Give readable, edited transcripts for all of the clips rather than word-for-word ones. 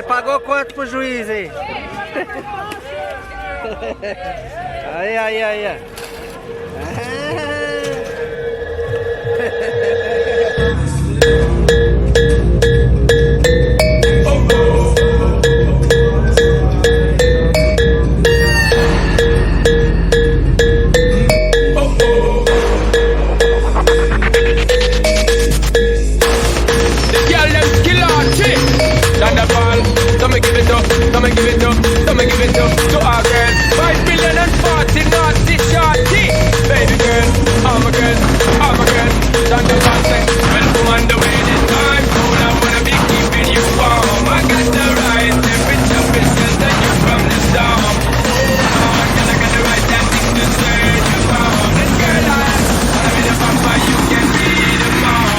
pagou quanto pro juiz aí? Aí. To our girl, 5 million and 40 naughty shorty. Baby girl, I'm a girl, Stand up and say, well, come on the way this time. Cold, I wanna be keeping you warm. I got the right temperature, business that you from the storm. Oh, girl, I got the right tactics to turn you on. And girl, I wanna be the papa, you can be the mom.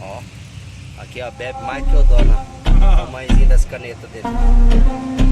Ó, aqui ó, bebe mais que eu dou na mãezinha das canetas dele.